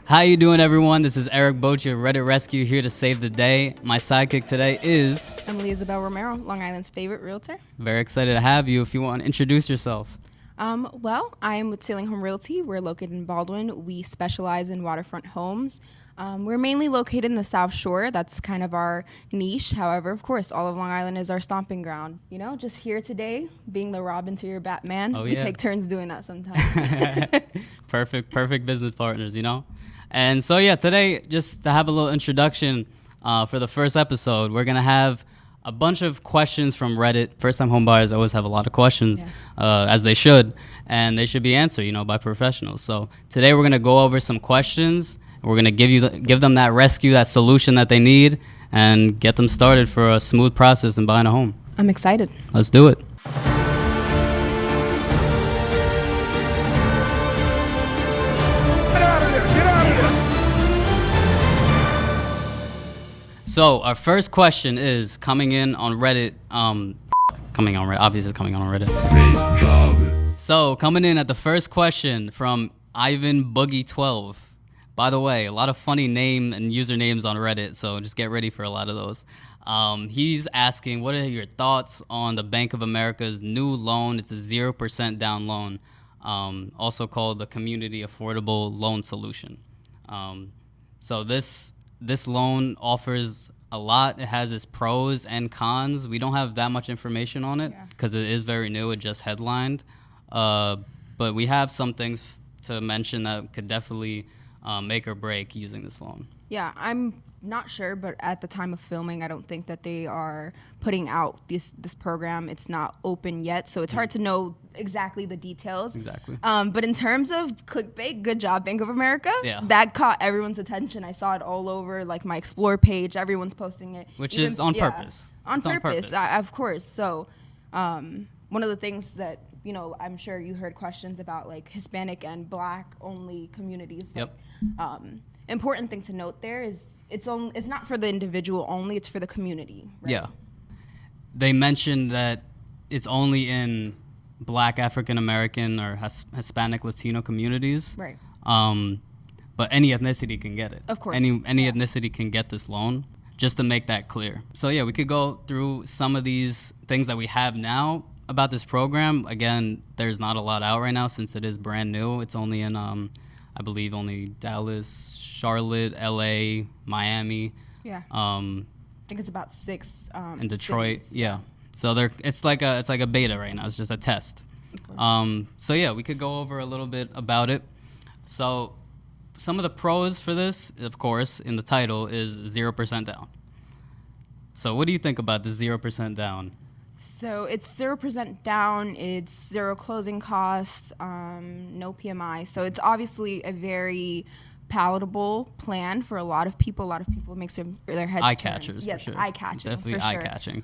How you doing, everyone? This is Erik Boci of Reddit Rescue, here to save the day. My sidekick today is Emily Isabel Romero, Long Island's favorite realtor. Very excited to have you. If you want to introduce yourself. Well, I am with Sailing Home Realty. We're located in Baldwin. We specialize in waterfront homes. We're mainly located in the South Shore. That's kind of our niche. However, of course, all of Long Island is our stomping ground. You know, just here today, being the Robin to your Batman. Oh, we yeah. take turns doing that sometimes. Perfect business partners, you know? And so, yeah, today, just to have a little introduction for the first episode, we're going to have a bunch of questions from Reddit. First-time homebuyers always have a lot of questions, as they should, and they should be answered, you know, by professionals. So today we're going to go over some questions. We're going to give them that rescue, that solution that they need, and get them started for a smooth process in buying a home. I'm excited. Let's do it. So our first question is coming in on Reddit. Obviously coming on Reddit. So coming in at the first question from Ivan Boogie 12. By the way, a lot of funny name and usernames on Reddit, so just get ready for a lot of those. He's asking, what are your thoughts on the Bank of America's new loan? It's a 0% down loan, also called the Community Affordable Loan Solution. So this loan offers a lot. It has its pros and cons. We don't have that much information on it because it is very new. It just headlined. But we have some things to mention that could definitely make or break using this loan. Yeah, I'm not sure, but at the time of filming, I don't think that they are putting out this program. It's not open yet, so it's hard to know exactly the details. Exactly. But in terms of clickbait, good job, Bank of America. Yeah. That caught everyone's attention. I saw it all over, like my Explore page. Everyone's posting it. Which is on purpose. On purpose, of course. So one of the things that, you know, I'm sure you heard questions about like Hispanic and Black only communities. Yep. Important thing to note there is it's not for the individual only, it's for the community, right? Yeah. They mentioned that it's only in Black, African American, or Hispanic, Latino communities. Right. But any ethnicity can get it. Of course. Any ethnicity can get this loan, just to make that clear. So yeah, we could go through some of these things that we have now about this program. Again, there's not a lot out right now since it is brand new. It's only in, I believe, only Dallas, Charlotte, LA, Miami. Yeah. I think it's about 6. In Detroit. Cities. Yeah. So it's like a beta right now. It's just a test. So yeah, we could go over a little bit about it. So some of the pros for this, of course, in the title is 0% down. So what do you think about the 0% down? So it's 0% down, it's zero closing costs, no PMI. So it's obviously a very palatable plan for a lot of people. A lot of people makes their heads eye turn. catchers. Yes, for sure. eye catching. Definitely for eye sure. catching.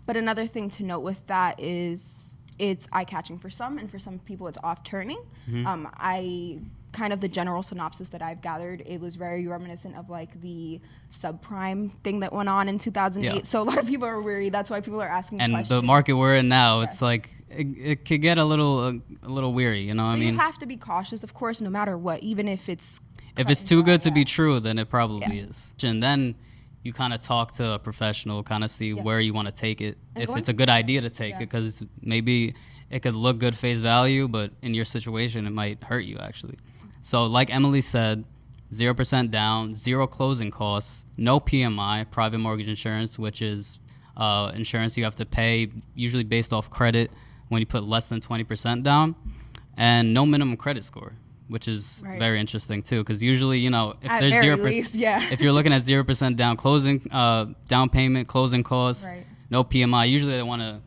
But another thing to note with that is it's eye catching for some, and for some people it's off turning. The general synopsis that I've gathered, it was very reminiscent of like the subprime thing that went on in 2008. Yeah. So a lot of people are weary. That's why people are asking and questions. the market we're in now, it's like it could get a little weary, you know what I mean? You have to be cautious, of course, no matter what, even if it's too good to be true, then it probably is. And then you kind of talk to a professional, kind of see where you want to take it, and if it's a good idea to take it, because maybe it could look good face value, but in your situation, it might hurt you actually. So like Emily said, 0% down, zero closing costs, no PMI, private mortgage insurance, which is insurance you have to pay, usually based off credit when you put less than 20% down, and no minimum credit score, which is very interesting too, because usually, you know, if there's 0%, if you're looking at 0% down closing, down payment, closing costs, no PMI, usually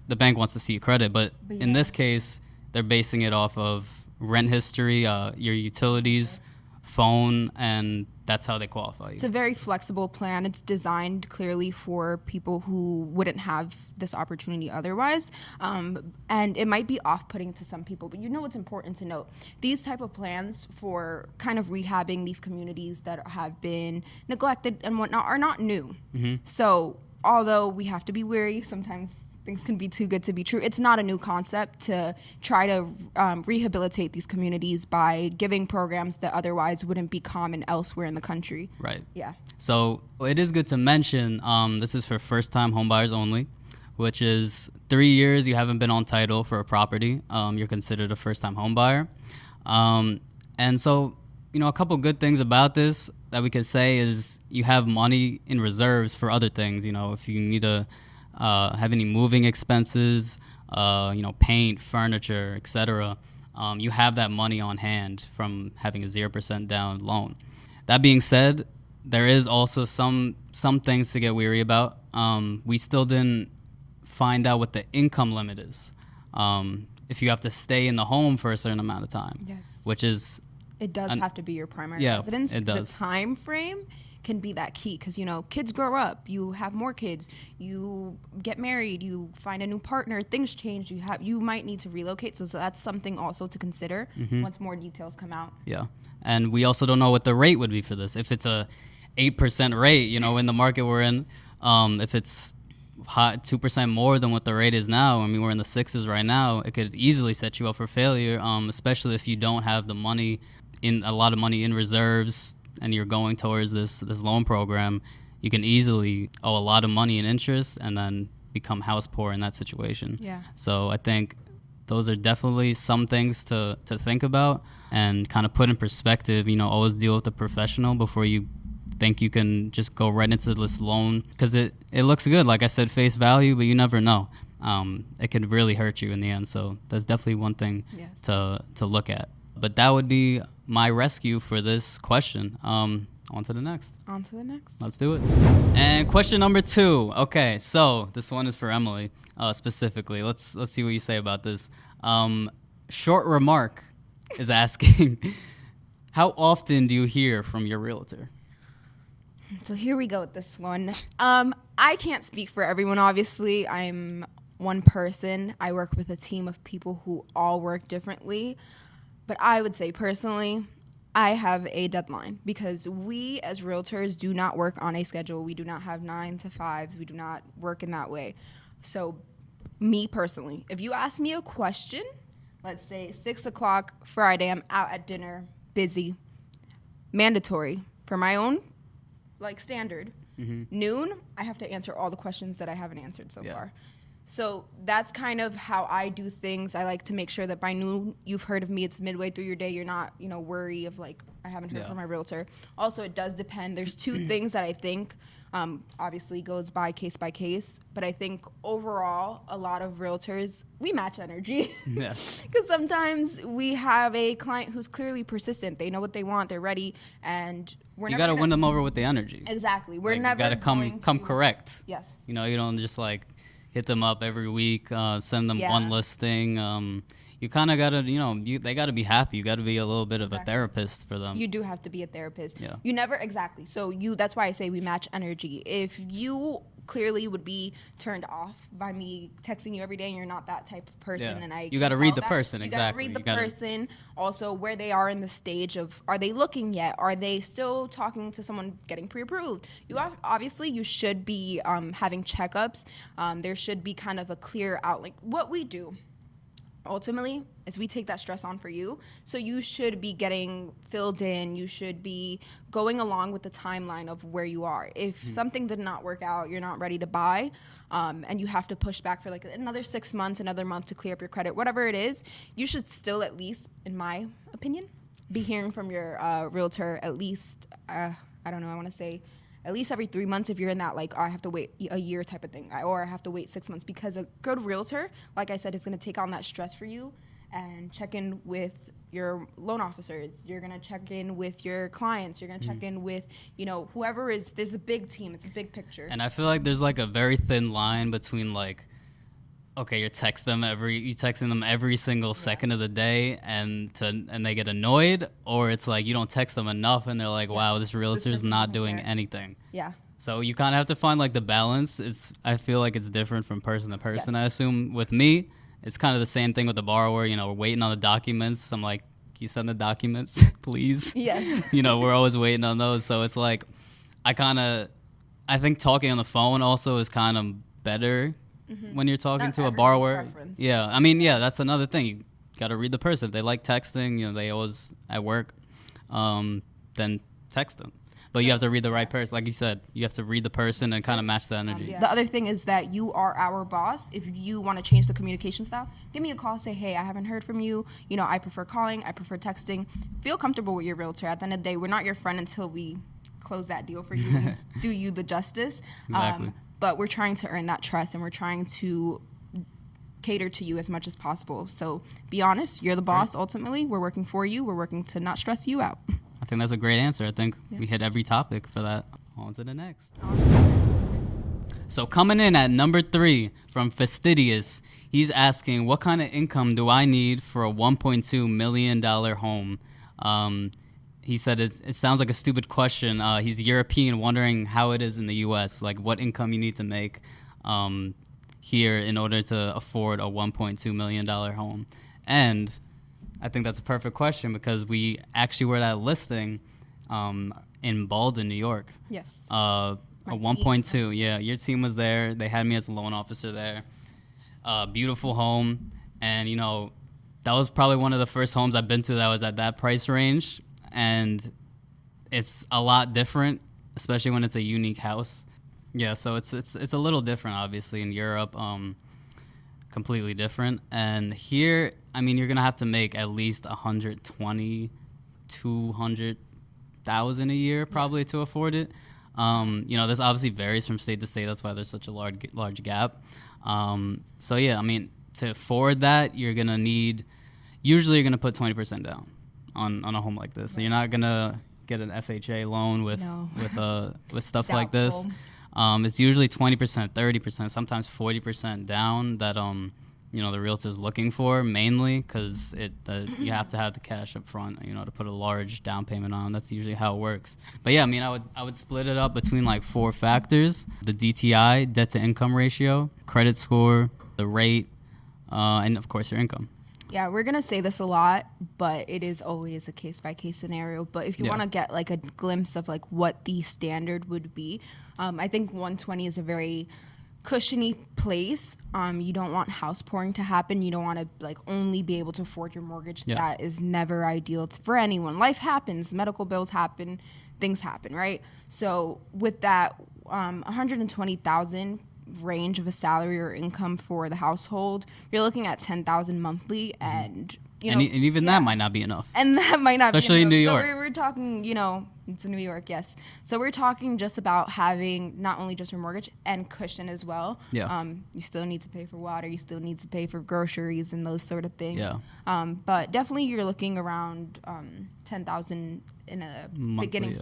the bank wants to see credit, but in this case, they're basing it off of rent history, your utilities, phone, and that's how they qualify you. It's a very flexible plan. It's designed clearly for people who wouldn't have this opportunity otherwise. And it might be off-putting to some people, but you know what's important to note. These type of plans for kind of rehabbing these communities that have been neglected and whatnot are not new. So although we have to be wary, sometimes things can be too good to be true. It's not a new concept to try to rehabilitate these communities by giving programs that otherwise wouldn't be common elsewhere in the country. Right. Yeah. So it is good to mention this is for first-time homebuyers only, which is 3 years you haven't been on title for a property. You're considered a first-time homebuyer. And so, a couple good things about this that we could say is you have money in reserves for other things. If you need to have any moving expenses, paint, furniture, etc., you have that money on hand from having a 0% down loan. That being said, there is also some things to get weary about. We still didn't find out what the income limit is. If you have to stay in the home for a certain amount of time, yes, which is it does have to be your primary residence. It does. The time frame can be that key because kids grow up, you have more kids, you get married, you find a new partner, things change, you might need to relocate, so that's something also to consider once more details come out. Yeah, and we also don't know what the rate would be for this. If it's a 8% rate, in the market we're in, if it's 2% more than what the rate is now, we're in the 6s right now, it could easily set you up for failure, especially if you don't have a lot of money in reserves and you're going towards this loan program. You can easily owe a lot of money in interest and then become house poor in that situation. Yeah. So I think those are definitely some things to think about and kind of put in perspective. Always deal with a professional before you think you can just go right into this loan, because it looks good, like I said, face value, but you never know. It could really hurt you in the end. So that's definitely one thing to look at. But that would be my rescue for this question. On to the next. Let's do it. And question number 2. Okay, so this one is for Emily specifically. Let's see what you say about this. Short Remark is asking, how often do you hear from your realtor? So here we go with this one. I can't speak for everyone, obviously. I'm one person. I work with a team of people who all work differently. But I would say personally, I have a deadline because we as realtors do not work on a schedule. We do not have 9 to 5s. We do not work in that way. So me personally, if you ask me a question, let's say 6 o'clock Friday, I'm out at dinner, busy, mandatory for my own standard. Noon, I have to answer all the questions that I haven't answered so far. So that's kind of how I do things. I like to make sure that by noon you've heard of me. It's midway through your day. You're not, worry of I haven't heard from my realtor. Also, it does depend. There's 2 things that I think obviously goes by case, but I think overall a lot of realtors, we match energy. Because sometimes we have a client who's clearly persistent. They know what they want. They're ready, and you got to win them over with the energy. Exactly. We're never got to come correct. Yes. You don't just hit them up every week, send them one listing. You kind of got to, they got to be happy. You got to be a little bit of a therapist for them. You do have to be a therapist. Yeah. You never, exactly. So that's why I say we match energy. If you clearly would be turned off by me texting you every day and you're not that type of person, and you got to read the person. You exactly. You got to read the person. Also, where they are in the stage of, are they looking yet? Are they still talking to someone getting pre-approved? Obviously, you should be having checkups. There should be kind of a clear outline. What we do ultimately is we take that stress on for you. So you should be getting filled in. You should be going along with the timeline of where you are. If something did not work out, you're not ready to buy, and you have to push back for another 6 months, another month to clear up your credit, whatever it is, you should still, at least, in my opinion, be hearing from your realtor at least, I don't know, I want to say at least every 3 months if you're in that I have to wait a year type of thing, or I have to wait 6 months, because a good realtor, like I said, is going to take on that stress for you and check in with your loan officers. You're going to check in with your clients. You're going to check in with, whoever is, there's a big team. It's a big picture. And I feel like there's a very thin line between okay, you're texting them every single second of the day, and they get annoyed, or it's you don't text them enough and they're wow, this realtor's not doing anything. Yeah. So you kind of have to find the balance. I feel like it's different from person to person. Yes. I assume with me, it's kind of the same thing with the borrower. We're waiting on the documents. I'm can you send the documents, please? Yes. We're always waiting on those. So it's I think talking on the phone also is kind of better, when you're talking Not to a everyone's borrower. preference. Yeah, I mean, yeah, that's another thing. You got to read the person. If they like texting, they always at work, then text them. But you have to read the right person. Like you said, you have to read the person and kind of match the energy. The other thing is that you are our boss. If you want to change the communication style, give me a call. Say, hey, I haven't heard from you. I prefer calling. I prefer texting. Feel comfortable with your realtor. At the end of the day, we're not your friend until we close that deal for you and do you the justice. Exactly. But we're trying to earn that trust, and we're trying to cater to you as much as possible. So be honest. You're the boss. Right. Ultimately, we're working for you. We're working to not stress you out. I think that's a great answer. I think we hit every topic for that. On to the next. So coming in at number 3 from Fastidious, he's asking, what kind of income do I need for a $1.2 million home? He said it sounds like a stupid question. He's European, wondering how it is in the U.S., like what income you need to make here in order to afford a $1.2 million home. And I think that's a perfect question because we actually were at a listing in Baldwin, New York. Yes. A 1.2. Yeah, your team was there. They had me as a loan officer there. Beautiful home. And, that was probably one of the first homes I've been to that was at that price range. And it's a lot different, especially when it's a unique house. Yeah, so it's a little different, obviously, in Europe. Completely different. And here, I mean, you're gonna have to make at least 120, 200,000 a year probably to afford it. This obviously varies from state to state. That's why there's such a large gap. So yeah, I mean, to afford that, you're gonna usually put 20% down on a home like this. So you're not gonna get an FHA loan with stuff like this. It's usually 20%, 30%, sometimes 40% down that the realtor's looking for, mainly because you have to have the cash up front, to put a large down payment on. That's usually how it works. But yeah, I mean, I would split it up between like 4 factors: the DTI, debt to income ratio, credit score, the rate, and of course your income. Yeah, we're going to say this a lot, but it is always a case-by-case scenario. But if you want to get like a glimpse of like what the standard would be, I think 120 is a very cushiony place. You don't want house pouring to happen. You don't want to like only be able to afford your mortgage. Yeah. That is never ideal for anyone. Life happens, medical bills happen, things happen, right? So with that, 120,000 range of a salary or income for the household, you're looking at $10,000 monthly, and and even that might not be enough. And that might not especially be enough. in New York. So we're talking, it's in New York, yes. So we're talking just about having not only just your mortgage and cushion as well. Yeah. You still need to pay for water. You still need to pay for groceries and those sort of things. Yeah. But definitely you're looking around $10,000 in a monthly, beginning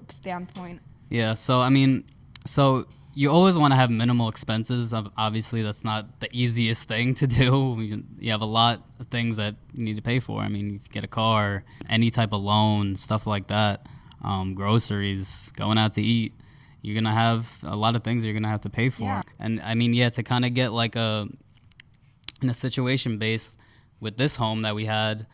standpoint. Yeah. So I mean, you always want to have minimal expenses. Obviously, that's not the easiest thing to do. You have a lot of things that you need to pay for. I mean, you get a car, any type of loan, stuff like that, groceries, going out to eat. You're going to have a lot of things you're going to have to pay for. Yeah. And, I mean, to kind of get like in a situation based with this home that we had,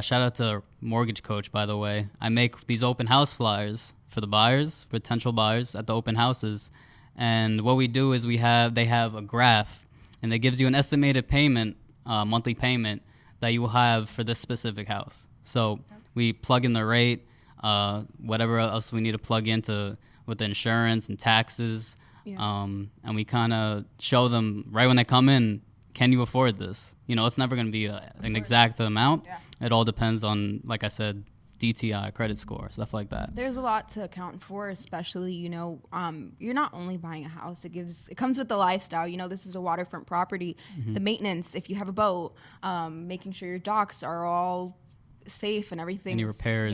shout out to Mortgage Coach, by the way. I make these open house flyers for the buyers, potential buyers at the open houses. And what we do is they have a graph, and it gives you an estimated payment, monthly payment that you will have for this specific house. So we plug in the rate, whatever else we need to plug into with the insurance and taxes, and we kind of show them right when they come in, can you afford this? It's never going to be an exact amount. Yeah. It all depends on, like I said, DTI, credit score, stuff like that. There's a lot to account for, especially, you're not only buying a house. It comes with the lifestyle. This is a waterfront property. Mm-hmm. The maintenance, if you have a boat, making sure your docks are all safe and everything. Any repairs.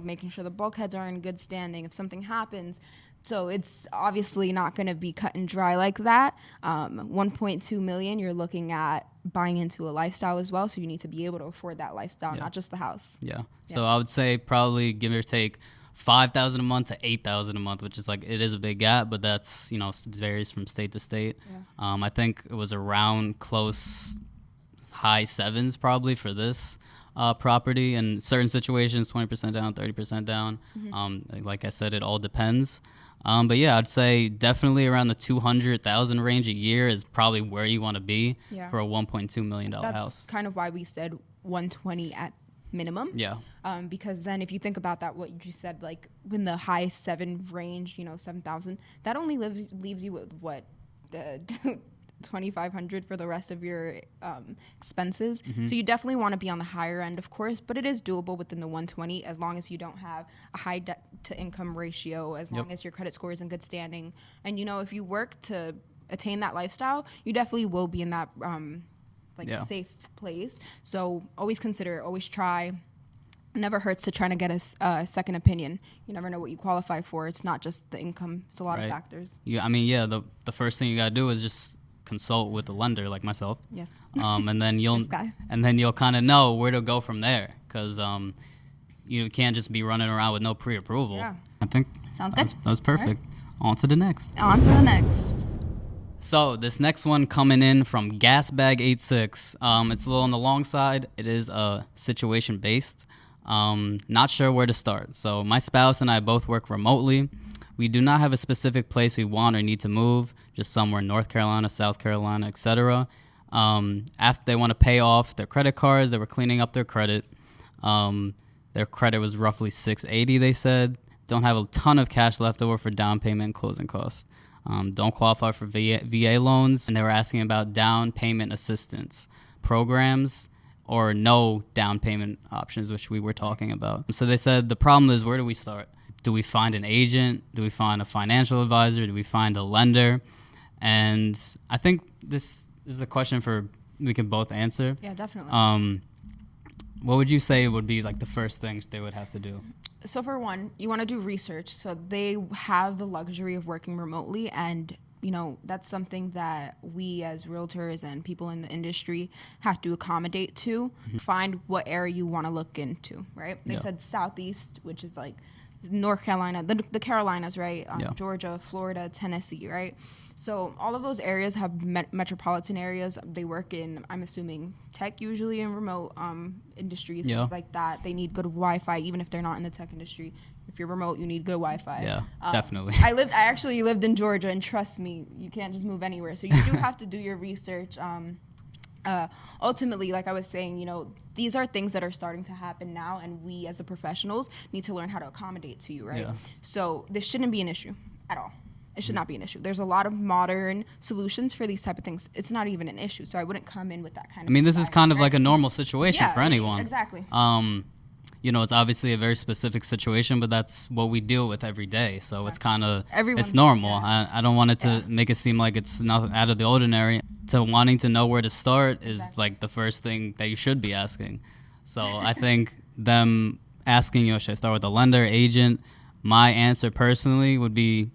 Making sure the bulkheads are in good standing if something happens. So it's obviously not going to be cut and dry like that. 1.2 million, you're looking at buying into a lifestyle as well. So you need to be able to afford that lifestyle, not just the house. Yeah. So I would say probably give or take $5,000 a month to $8,000 a month, which is like, it is a big gap, but that's, it varies from state to state. Yeah. I think it was around close high sevens probably for this. property. In certain situations, 20% down, 30% down. Like I said, it all depends. But yeah, I'd say definitely around the 200,000 range a year is probably where you want to be for a $1.2 million house. That's kind of why we said 120 at minimum. Yeah. Because then if you think about that, what you said, like in the high 7 range, 7,000, that only leaves you with what, the 2,500 for the rest of your expenses. So you definitely want to be on the higher end, of course, but it is doable within the 120 as long as you don't have a high debt to income ratio, as long as your credit score is in good standing. And if you work to attain that lifestyle, you definitely will be in that safe place. So always consider, always try. It never hurts to try to get a second opinion. You never know what you qualify for. It's not just the income. It's a lot of factors. The first thing you got to do is just consult with a lender like myself. Yes. And then you'll kind of know where to go from there, because you can't just be running around with no pre-approval. Yeah. I think sounds good. That was perfect. Right. On to the next. So this next one coming in from Gasbag86. It's a little on the long side. It is situation based. Not sure where to start. So my spouse and I both work remotely. We do not have a specific place we want or need to move, just somewhere in North Carolina, South Carolina, etc. After they want to pay off their credit cards, they were cleaning up their credit. Their credit was roughly 680, they said. Don't have a ton of cash left over for down payment and closing costs. Don't qualify for VA loans, and they were asking about down payment assistance programs or no down payment options, which we were talking about. So they said the problem is, where do we start? Do we find an agent? Do we find a financial advisor? Do we find a lender? And I think this is a question we can both answer. Yeah, definitely. What would you say would be like the first things they would have to do? So for one, you want to do research. So they have the luxury of working remotely, and that's something that we as realtors and people in the industry have to accommodate to. Find what area you want to look into, right? They said Southeast, which is like North Carolina, the Carolinas, right? Georgia, Florida, Tennessee, right? So all of those areas have metropolitan areas. They work in, I'm assuming, tech usually, in remote industries, things like that. They need good Wi-Fi, even if they're not in the tech industry. If you're remote, you need good Wi-Fi. Yeah, definitely. I actually lived in Georgia, and trust me, you can't just move anywhere. So you do have to do your research. Ultimately, like I was saying, these are things that are starting to happen now, and we as the professionals need to learn how to accommodate to you, right? Yeah. So this shouldn't be an issue at all. It should not be an issue. There's a lot of modern solutions for these type of things. It's not even an issue, so I wouldn't come in with that kind of this is kind of like a normal situation for anyone. Exactly. It's obviously a very specific situation, but that's what we deal with every day. So it's kind of, it's normal. Yeah. I don't want it to make it seem like it's nothing out of the ordinary. To wanting to know where to start is like the first thing that you should be asking. So I think them asking should I start with a lender, agent? My answer personally would be,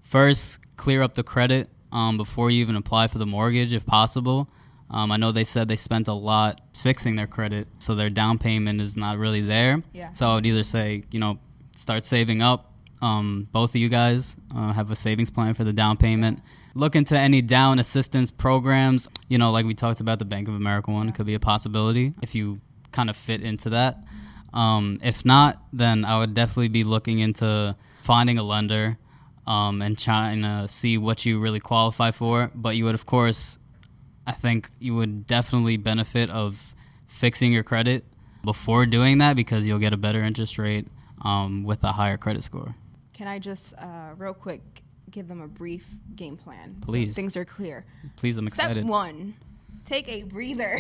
first, clear up the credit before you even apply for the mortgage, if possible. I know they said they spent a lot fixing their credit, so their down payment is not really there. Yeah. So I would either say, start saving up. Both of you guys have a savings plan for the down payment. Look into any down assistance programs. Like we talked about, the Bank of America one could be a possibility if you kind of fit into that. If not, then I would definitely be looking into finding a lender and trying to see what you really qualify for. But you would, of course, I think you would definitely benefit of fixing your credit before doing that, because you'll get a better interest rate with a higher credit score. Can I just real quick give them a brief game plan? Please. So things are clear. Please, I'm excited. Step 1, take a breather.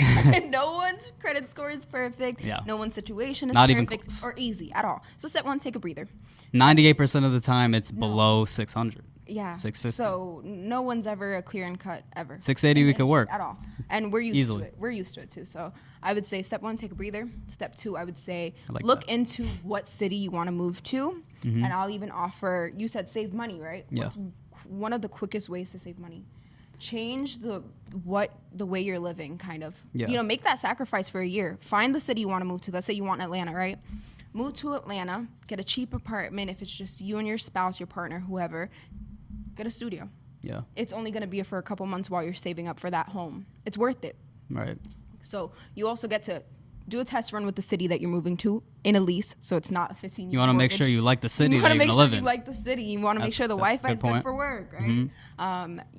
No one's credit score is perfect. Yeah. No one's situation is not perfect even or easy at all. So step 1, take a breather. 98% of the time it's below 600. Yeah. 650. So no one's ever a clear and cut ever. 680 we could work. At all. And we're used to it. We're used to it too. So I would say step 1, take a breather. Step 2, I would say look into what city you want to move to. Mm-hmm. And I'll even offer, you said save money, right? Yeah. What's one of the quickest ways to save money? Change the way you're living, kind of. Yeah. Make that sacrifice for a year. Find the city you want to move to. Let's say you want Atlanta, right? Move to Atlanta, get a cheap apartment. If it's just you and your spouse, your partner, whoever, get a studio. Yeah. It's only going to be for a couple months while you're saving up for that home. It's worth it. Right. So you also get to do a test run with the city that you're moving to in a lease, so it's not a 15-year. You want to make sure you like the city you that you're going to live in. You like the city. You want to make sure the Wi-Fi is good for work, right?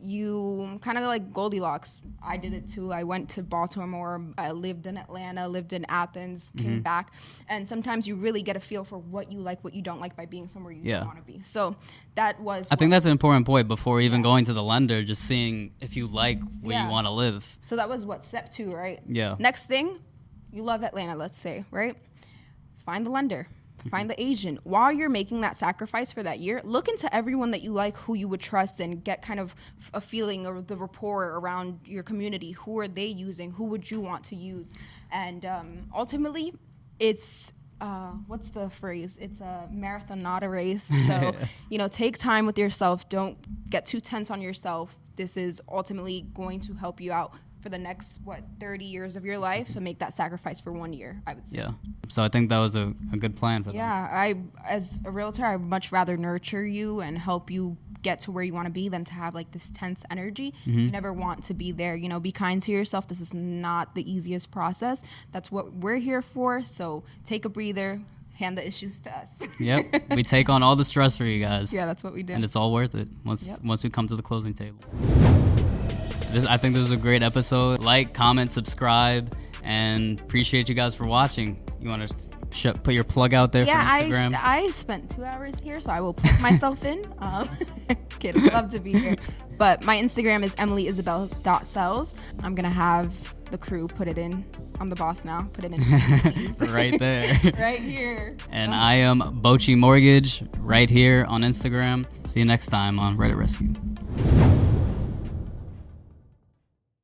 You kind of like Goldilocks. I did it too. I went to Baltimore. I lived in Atlanta, lived in Athens, came back, and sometimes you really get a feel for what you like, what you don't like by being somewhere you don't want to be. So that was. I think that's an important point before even going to the lender, just seeing if you like where you want to live. So that was step 2, right? Yeah. Next thing, you love Atlanta, let's say, right? Find the lender, find the agent. While you're making that sacrifice for that year, look into everyone that you like, who you would trust, and get kind of a feeling of the rapport around your community. Who are they using? Who would you want to use? And ultimately, it's what's the phrase? It's a marathon, not a race. So, take time with yourself. Don't get too tense on yourself. This is ultimately going to help you out for the next 30 years of your life. So make that sacrifice for 1 year, I would say. Yeah. So I think that was a good plan for them. Yeah. As a realtor, I would much rather nurture you and help you get to where you want to be than to have like this tense energy. You never want to be there. Be kind to yourself. This is not the easiest process. That's what we're here for. So take a breather. Hand the issues to us. Yep. We take on all the stress for you guys. Yeah, that's what we do. And it's all worth it once we come to the closing table. I think this was a great episode. Like, comment, subscribe, and appreciate you guys for watching. You want to put your plug out there for Instagram? Yeah, I spent 2 hours here, so I will plug myself in. Kidding, love to be here. But my Instagram is emilyisabel.sells. I'm going to have the crew put it in. I'm the boss now. Put it in. Right there. Right here. And I am Boci Mortgage right here on Instagram. See you next time on Reddit Rescue.